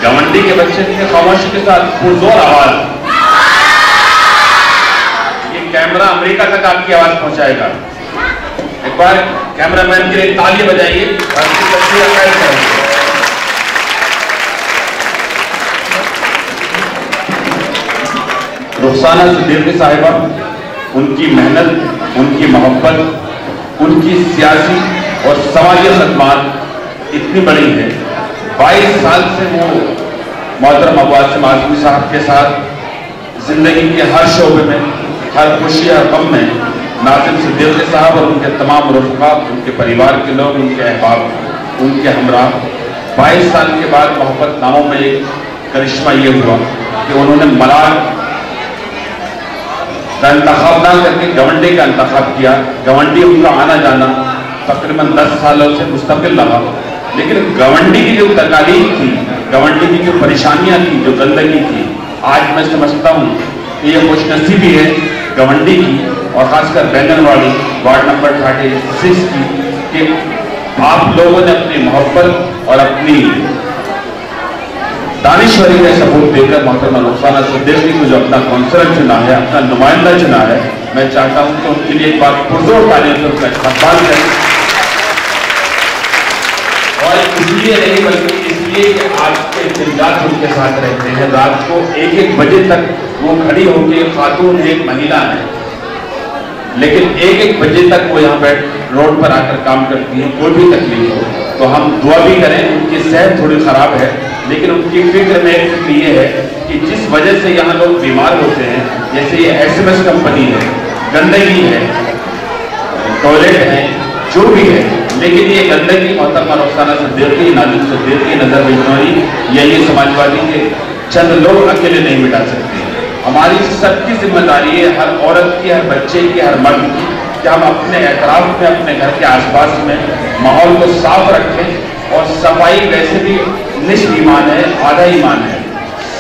घमंडी के बच्चे की खामोशी के साथ पुरजोर आवाज, ये कैमरा अमेरिका तक आपकी आवाज पहुंचाएगा। एक बार कैमरामैन के लिए ताली बजाइए और इसकी तस्वीर कैद करेंगे। रुखसाना सिद्दीकी साहिबा, उनकी मेहनत, उनकी मोहब्बत, उनकी सियासी और समाजी खदमात इतनी बड़ी है। 22 साल से वो मोहतरम अब्बास आज़मी साहब के साथ जिंदगी के हर शोबे में, हर खुशी हर गम में नाज़िम सिद्दीकी साहब और उनके तमाम रफ़क़ा, उनके परिवार के लोग, उनके अहबाब, उनके हमरा 22 साल के बाद मोहब्बत नामों में एक करिश्मा ये हुआ कि उन्होंने मलाल का इंतखाब ना करके गवंडी का इंतखाब किया। गवंडी उनका आना जाना तकरीबन 10 सालों से मुस्तकिल रहा, लेकिन गवंडी की जो तकालीफ थी, गवंडी की जो परेशानियां थी, जो गंदगी थी, आज मैं समझता हूँ कि ये खुशनसीबी है गवंडी की और खासकर बैंगनवाड़ी वार्ड नंबर 36 की कि आप लोगों ने अपनी मोहब्बत और अपनी दानिश्वरी का सबूत देकर मोहतरमा रुखसाना सिद्दीकी को जो अपना काउंसलर चुना है, अपना नुमाइंदा चुना है, मैं चाहता हूँ कि उनके लिए एक बार पुरजोर तालियों से उनका इस्तकबाल करें। और इसलिए नहीं बल्कि इसलिए कि आपके दिन रात उनके साथ रहते हैं। रात को 1-1 बजे तक वो खड़ी होकर, खातून एक महिला है, लेकिन 1-1 बजे तक वो यहाँ पर रोड पर आकर काम करती है। कोई भी तकलीफ हो तो हम दुआ भी करें। उनकी सेहत थोड़ी ख़राब है, लेकिन उनकी फिक्र में एक फिक्र ये है कि जिस वजह से यहाँ लोग बीमार होते हैं, जैसे ये SMS कंपनी है, गंदगी है, टॉयलेट है, जो भी है, लेकिन ये गंदगी मोहतरमा रुखसाना सिद्दीकी, नाज़िम सिद्दीकी, नज़र बिजनौरी या ये समाजवादी के चंद लोग अकेले नहीं मिटा सकते। हमारी सबकी जिम्मेदारी है, हर औरत की, हर बच्चे की, हर मर्द की, कि हम अपने एतराफ़ में, अपने घर के आसपास में माहौल को साफ रखें। और सफाई वैसे भी निस्फ ईमान है, आधा ईमान है।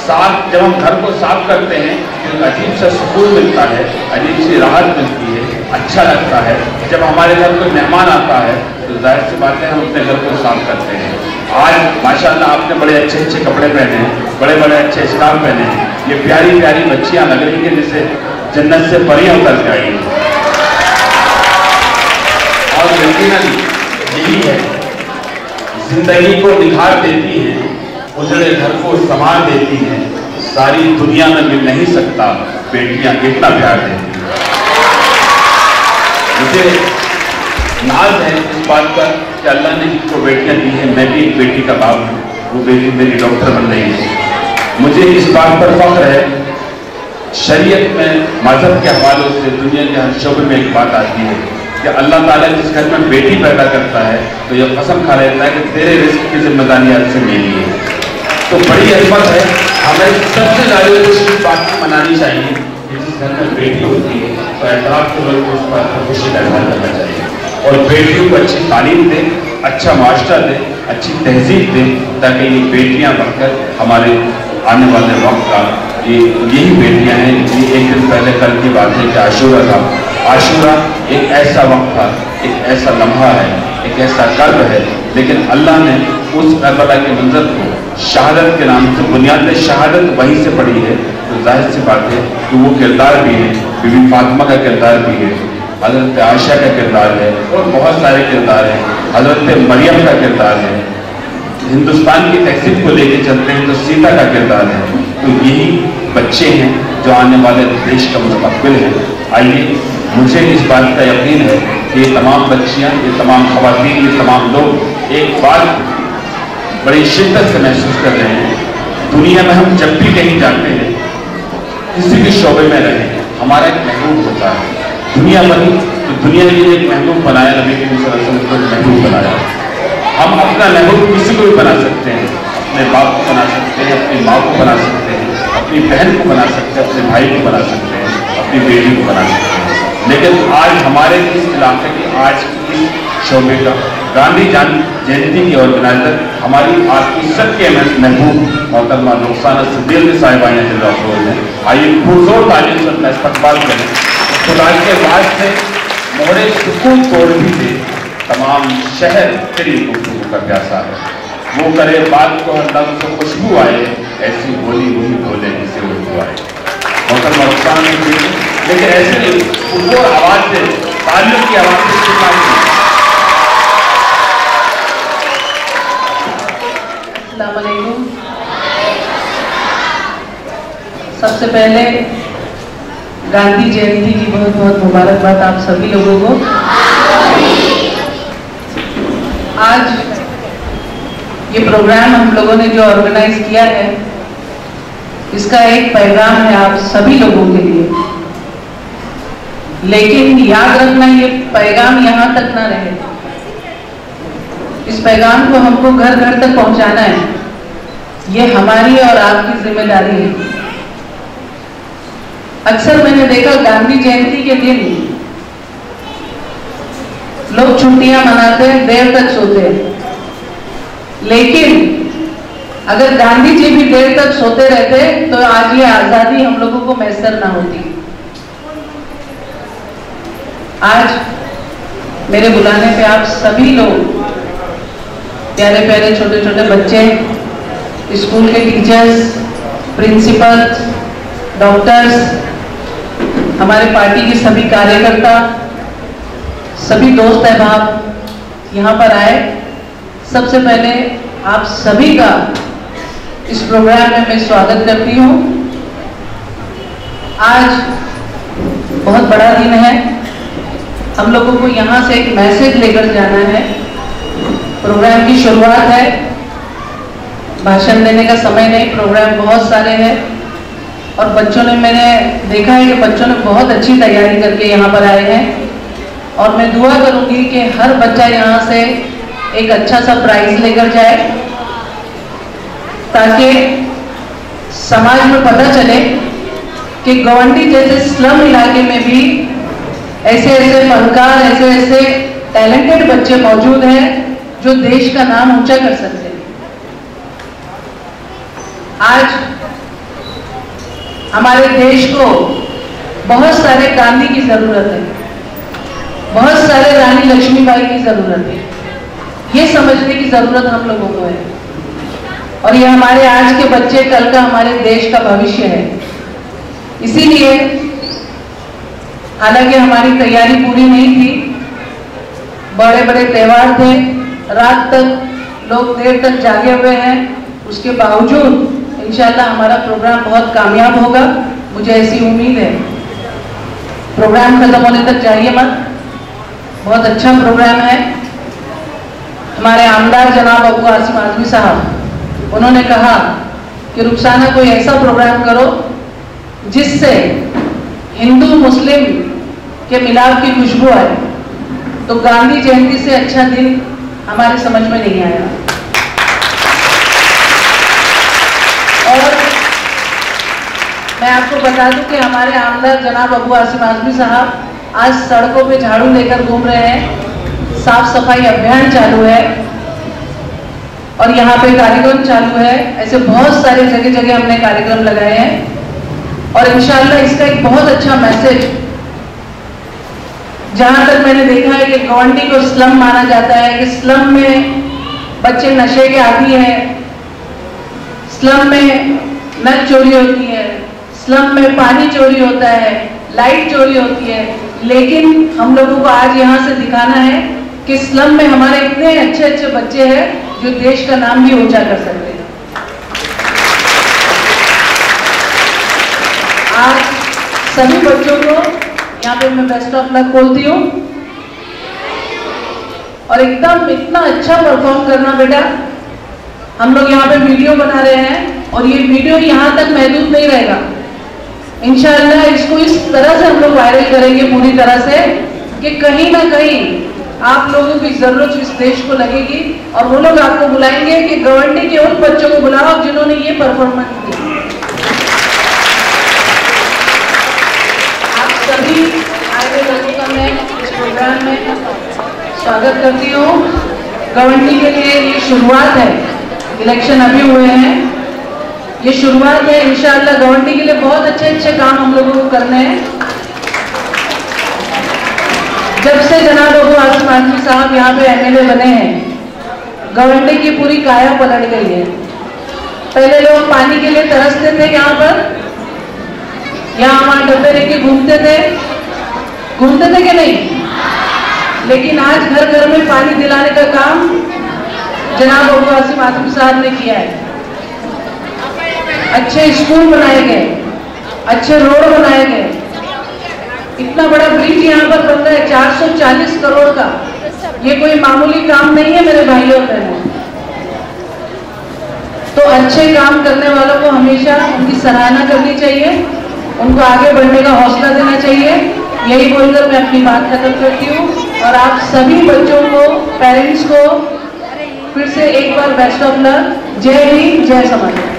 साफ जब हम घर को साफ करते हैं तो अजीब सा सुकून मिलता है, अजीब सी राहत मिलती है, अच्छा लगता है। जब हमारे घर कोई मेहमान आता है तो जाहिर सी बात है हम अपने घर को साफ करते हैं। आज माशाल्लाह आपने बड़े अच्छे अच्छे कपड़े पहने हैं, बड़े बड़े अच्छे स्कार्फ पहने हैं। ये प्यारी प्यारी बच्चियां लग रही हैं जैसे जन्नत से परियां उतर के आई हैं। और यकीनन यही है, जिंदगी को निखार देती हैं, उजड़े घर को संवार देती हैं। सारी दुनिया में मिल नहीं सकता बेटियां इतना प्यार देती हैं। मुझे नाज है इस बात पर कि अल्लाह ने जिसको बेटियां दी हैं, मैं भी एक बेटी का बाप हूँ, वो बेटी मेरी डॉक्टर बन रही है। मुझे इस बात पर फख्र है, शरीयत में मजहब के हवालों से दुनिया के हर शोबे में एक बात आती है कि अल्लाह ताला जिस घर में बेटी पैदा करता है तो यह कसम खा लेता है कि तेरे रिस्क की जिम्मेदारी आज से मेरी है। तो बड़ी अजमत है, हमें सबसे ज़्यादा इस बात को मनानी चाहिए कि जिस घर में बेटी होती है तो एतराफ़ के लोग उस पर खुशी का इज़हार करना चाहिए और बेटियों को अच्छी तालीम दें, अच्छा माशरा दें, अच्छी तहजीब दें, ताकि ये बेटियाँ बढ़कर हमारे आने वाले वक्त का यही बेटियाँ हैं। ये एक दिन पहले कल की बात है कि आशूरा था। आशूरा एक ऐसा वक्त था, एक ऐसा लम्हा है, एक ऐसा कर्ब है, लेकिन अल्लाह ने उस करबला के मंजर को शहादत के नाम से, बुनियाद शहादत वहीं से पड़ी है। तो जाहिर सी बात है कि वो किरदार भी है, बीबी फातिमा का किरदार भी है, हज़रत आयशा का किरदार है और बहुत सारे किरदार हैं, हज़रत मरियम का किरदार है। हिंदुस्तान की तहजीब को लेके चलते हैं तो सीता का किरदार है। तो यही बच्चे हैं जो आने वाले देश का मुस्तक़बिल है। आइए, मुझे इस बात का यकीन है कि ये तमाम बच्चियाँ, ये तमाम ख़वातीन, ये तमाम लोग एक बात बड़ी शिद्दत से महसूस कर रहे हैं। दुनिया में हम जब भी कहीं जाते हैं, किसी भी शोबे में रहें, हमारा एक महबूब होता है। दुनिया बनी तो दुनिया के लिए एक महबूब बनाया, नबी करीम सल्लल्लाहु अलैहि वसल्लम को महबूब बनाया। हम अपना महबूब किसी को भी बना सकते हैं, अपने बाप को बना सकते हैं, अपनी माँ को बना सकते हैं, अपनी बहन को बना सकते हैं, अपने भाई को बना सकते हैं, अपनी बेटी को बना सकते हैं। लेकिन आज हमारे इस इलाके की, आज की इस शोबे का गांधी जयंती की ऑर्गेनाइजर हमारी आपकी सबके महबूब मोहतरमा रुखसाना सिद्दीकी साहिबा हैं। आइए पुरजोर तालियों से अपना इस्तकबाल करें। खुदा के वास्ते मोहरे सुकून तोड़ भी दे, तमाम शहर तेरी गुफ्तगू का प्यासा है। वो करे बात को लफ्ज़ से खुशबू आए, ऐसी बोली वही बोले जिसे उर्दू आए। मोहतरमा रुखसाना ने लेकिन ऐसे नहीं, पुरजोर आवाज से, तालियों की आवाज से शिकायत। अस्सलाम वालेकुम। सबसे पहले गांधी जयंती की बहुत बहुत मुबारकबाद आप सभी लोगों को। आज ये प्रोग्राम हम लोगों ने जो ऑर्गेनाइज किया है, इसका एक पैगाम है आप सभी लोगों के लिए। लेकिन याद रखना, ये पैगाम यहाँ तक ना रहे, इस पैगाम को हमको घर घर तक पहुंचाना है। ये हमारी और आपकी जिम्मेदारी है। अक्सर मैंने देखा गांधी जयंती के दिन लोग छुट्टियां मनाते हैं, देर तक सोते हैं। लेकिन अगर गांधी जी भी देर तक सोते रहते तो आज ये आजादी हम लोगों को मैसर ना होती। आज मेरे बुलाने पे आप सभी लोग, प्यारे प्यारे छोटे छोटे बच्चे, स्कूल के टीचर्स, प्रिंसिपल्स, डॉक्टर्स, हमारे पार्टी के सभी कार्यकर्ता, सभी दोस्त अहबाब यहाँ पर आए। सबसे पहले आप सभी का इस प्रोग्राम में मैं स्वागत करती हूँ। आज बहुत बड़ा दिन है, हम लोगों को यहाँ से एक मैसेज लेकर जाना है। प्रोग्राम की शुरुआत है, भाषण देने का समय नहीं, प्रोग्राम बहुत सारे हैं और बच्चों ने, मैंने देखा है कि बच्चों ने बहुत अच्छी तैयारी करके यहाँ पर आए हैं। और मैं दुआ करूँगी कि हर बच्चा यहाँ से एक अच्छा सा प्राइज लेकर जाए, ताकि समाज में पता चले कि गवंडी जैसे स्लम इलाके में भी ऐसे ऐसे फनकार, ऐसे ऐसे टैलेंटेड बच्चे मौजूद हैं जो देश का नाम ऊंचा कर सकते हैं। आज हमारे देश को बहुत सारे गांधी की जरूरत है, बहुत सारे रानी लक्ष्मीबाई की जरूरत है। ये समझने की जरूरत हम लोगों को है। और ये हमारे आज के बच्चे कल का हमारे देश का भविष्य है। इसीलिए हालांकि हमारी तैयारी पूरी नहीं थी, बड़े बड़े त्योहार थे, रात तक लोग देर तक जागे हुए हैं, उसके बावजूद इंशाल्लाह हमारा प्रोग्राम बहुत कामयाब होगा, मुझे ऐसी उम्मीद है। प्रोग्राम खत्म होने तक जाइए मत, बहुत अच्छा प्रोग्राम है। हमारे आमदार जनाब अबू आसिम आजमी साहब, उन्होंने कहा कि रुखसाना कोई ऐसा प्रोग्राम करो जिससे हिंदू मुस्लिम के मिलाप की खुशबू आए। तो गांधी जयंती से अच्छा दिन हमारे समझ में नहीं आया। और मैं आपको बता दूं कि हमारे आमदार जनाब अबू आसिम आजमी साहब आज सड़कों पे झाड़ू लेकर घूम रहे हैं, साफ सफाई अभियान चालू है और यहाँ पे कार्यक्रम चालू है। ऐसे बहुत सारे जगह जगह हमने कार्यक्रम लगाए हैं और इंशाल्लाह इसका एक बहुत अच्छा मैसेज, जहां तक मैंने देखा है कि गवंडी को स्लम माना जाता है, कि स्लम में बच्चे नशे के आदी हैं, स्लम में नल चोरी होती है, स्लम में पानी चोरी होता है, लाइट चोरी होती है। लेकिन हम लोगों को आज यहाँ से दिखाना है कि स्लम में हमारे इतने अच्छे अच्छे बच्चे हैं जो देश का नाम भी ऊंचा कर सकते हैं। आज सभी बच्चों को यहाँ पे मैं बेस्ट ऑफ लक बोलती हूँ और एकदम इतना अच्छा परफॉर्म करना बेटा। हम लोग यहाँ पे वीडियो बना रहे हैं और ये वीडियो यहाँ तक महदूद नहीं रहेगा, इंशाअल्लाह इसको इस तरह से हम लोग वायरल करेंगे पूरी तरह से कि कहीं ना कहीं आप लोगों की जरूरत इस देश को लगेगी और वो लोग आपको बुलाएंगे कि गवर्नमेंट के उन बच्चों को बुलाओ जिन्होंने ये परफॉर्मेंस दी। आप सभी आए हुए लोगों का मैं इस प्रोग्राम में स्वागत करती हूँ। गवर्नमेंट के लिए ये शुरुआत है, इलेक्शन अभी हुए हैं, ये शुरुआत है। इंशाअल्लाह गवर्नमेंट के लिए बहुत अच्छे अच्छे काम हम लोगों को करने हैं। जब से जनाब अबू आसिम आजमी साहब यहाँ पे एमएलए बने हैं, गवर्नमेंट की पूरी काया पलट गई है। पहले लोग पानी के लिए तरसते थे, यहाँ पर यहाँ वहाँ डब्बे लेके घूमते थे कि नहीं, लेकिन आज घर घर में पानी दिलाने का काम जनाब अबू आसिम आजमी साहब ने किया है। अच्छे स्कूल बनाए गए, अच्छे रोड बनाए गए, इतना बड़ा ब्रिज यहाँ पर बन रहा है 440 करोड़ का। ये कोई मामूली काम नहीं है मेरे भाइयों और बहनों। तो अच्छे काम करने वालों को हमेशा उनकी सराहना करनी चाहिए, उनको आगे बढ़ने का हौसला देना चाहिए। यही बोलकर मैं अपनी बात खत्म करती हूँ और आप सभी बच्चों को, पेरेंट्स को फिर से एक बार बेस्ट ऑफ लक। जय हिंद, जय समाज।